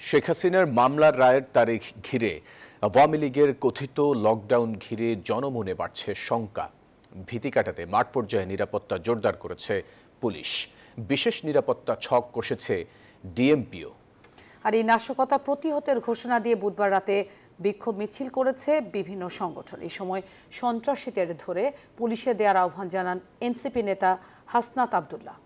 শেখ হাসিনার মামলার রায়ের তারিখ ঘিরে আওয়ামী লীগের কথিত লকডাউন ঘিরে জনমনে বাড়ছে শঙ্কা। ভীতি কাটাতে মাঠ পর্যায়ে নিরাপত্তা জোরদার করেছে পুলিশ। বিশেষ নিরাপত্তা ছক কষেছে ডিএমপিও। আর এই নাশকতা প্রতিহতের ঘোষণা দিয়ে বুধবার রাতে বিক্ষোভ মিছিল করেছে বিভিন্ন সংগঠন। এই সময় সন্ত্রাসীদের ধরে পুলিশে দেওয়ার আহ্বান জানান এনসিপি নেতা হাসনাত আব্দুল্লাহ।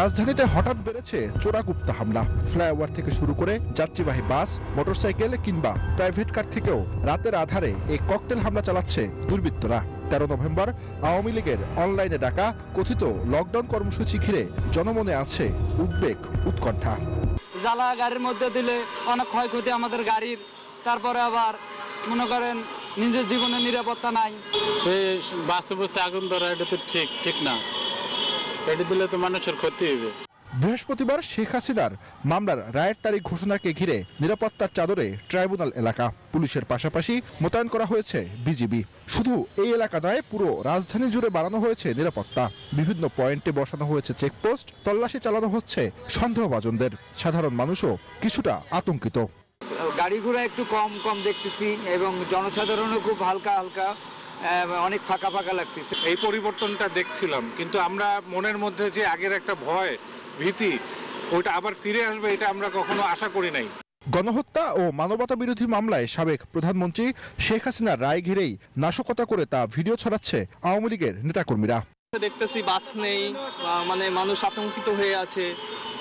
রাজধানীতে হঠাৎ বেড়েছে চোরাগুপ্তা হামলা। ফ্লাইওভার থেকে শুরু করে যাত্রীবাহী বাস, মোটরসাইকেল কিংবা প্রাইভেট কার থেকেও রাতের আধারে এই ককটেল হামলা চালাচ্ছে দুর্বৃত্তরা। 13 নভেম্বর আওয়ামী লীগের অনলাইনে ডাকা কথিত লকডাউন কর্মসূচি ঘিরে জনমনে আছে উদ্বেগ, উৎকণ্ঠা। জ্বালা গাড়ির মধ্যে দিলে অনেক ক্ষয়ক্ষতি আমাদের গাড়ির, তারপরে আবার মনে করেন নিজের জীবনের নিরাপত্তা নাই। বাসে বসে আগুন ধরা এটা তো ঠিক না, এটা দিলে তো মানুষের ক্ষতি হবে। বৃহস্পতিবার শেখ হাসিনার মামলার রায়ের তারিখ ঘোষণাকে ঘিরে নিরাপত্তার চাদরে ট্রাইব্যুনাল এলাকা। পুলিশের পাশাপাশি মোতায়েন করা হয়েছে বিজিবি। শুধু এই এলাকা নয়, পুরো রাজধানী জুড়ে বাড়ানো হয়েছে নিরাপত্তা। বিভিন্ন পয়েন্টে বসানো হয়েছে চেকপোস্ট, তল্লাশি চালানো হচ্ছে সন্দেহভাজনদের। সাধারণ মানুষও কিছুটা আতঙ্কিত। গাড়ি ঘোড়া একটু কম দেখতেছি এবং জনসাধারণও খুব হালকা অনেক ফাঁকা লাগতেছে। এই পরিবর্তনটা দেখছিলাম, কিন্তু আমরা মনের মধ্যে যে আগের একটা ভয়, ভীতি, ওইটা আবার ফিরে আসবে এটা আমরা কখনো আশা করি নাই। গণহত্যা ও মানবতা বিরোধী মামলায় সাবেক প্রধানমন্ত্রী শেখ হাসিনার রায় ঘিরেই নাশকতা করে তা ভিডিও ছড়াচ্ছে আওয়ামী লীগের নেতাকর্মীরা। দেখতেছি বাস নেই, মানে মানুষ আতঙ্কিত হয়ে আছে,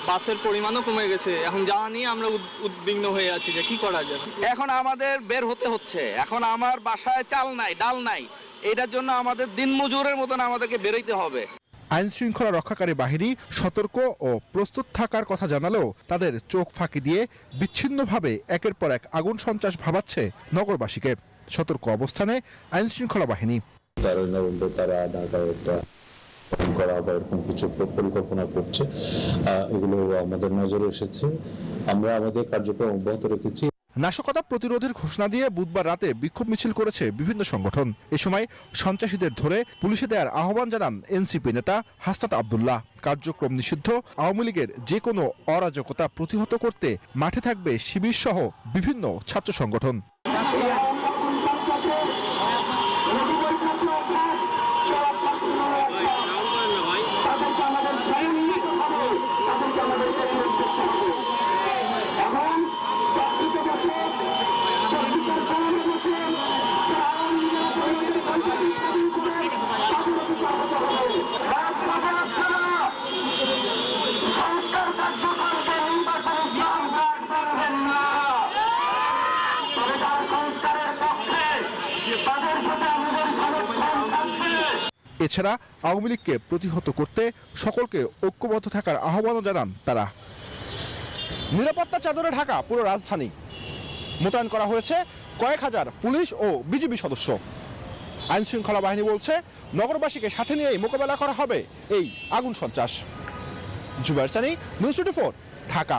বাসের পরিমাণও কমে গেছে। এখন যাওয়া নিয়ে আমরা উদ্বিগ্ন হয়ে আছি যে কি করা যাবে। এখন আমাদের বের হতে হচ্ছে। এখন আমার বাসায় চাল নাই, ডাল নাই, এটার জন্য আমাদের দিনমজুরের মতন আমাদেরকে বেরোইতে হবে। আইন শৃঙ্খলা রক্ষাকারী বাহিনী সতর্ক ও প্রস্তুত থাকার কথা জানালেও তাদের চোখ ফাঁকি দিয়ে বিচ্ছিন্নভাবে একের পর এক আগুন সন্ত্রাস ভাবাচ্ছে নগরবাসীকে। সতর্ক অবস্থানে আইন শৃঙ্খলা বাহিনী। 13 নভেম্বর তারা ঢাকায় একটা করা বা এরকম কিছু পরিকল্পনা করছে, এগুলো আমাদের নজরে এসেছে। আমরা আমাদের কার্যক্রম অব্যাহত রেখেছি। নাশকতা প্রতিরোধের ঘোষণা দিয়ে বুধবার রাতে বিক্ষোভ মিছিল করেছে বিভিন্ন সংগঠন। এ সময় সন্ত্রাসীদের ধরে পুলিশে দেওয়ার আহ্বান জানান এনসিপি নেতা হাসনাত আব্দুল্লাহ। কার্যক্রম নিষিদ্ধ আওয়ামী লীগের যে কোনো অরাজকতা প্রতিহত করতে মাঠে থাকবে শিবির সহ বিভিন্ন ছাত্র সংগঠন। এছাড়া আওয়ামী লীগকে প্রতিহত করতে সকলকে ঐক্যবদ্ধ থাকার আহ্বানও জানান তারা। নিরাপত্তা চাদরে ঢাকা পুরো রাজধানী। মোতায়েন করা হয়েছে কয়েক হাজার পুলিশ ও বিজিবি সদস্য। আইন শৃঙ্খলা বাহিনী বলছে নগরবাসীকে সাথে নিয়েই মোকাবেলা করা হবে এই আগুন সন্ত্রাস। জুবায়ের সানি, নিউজ 24, ঢাকা।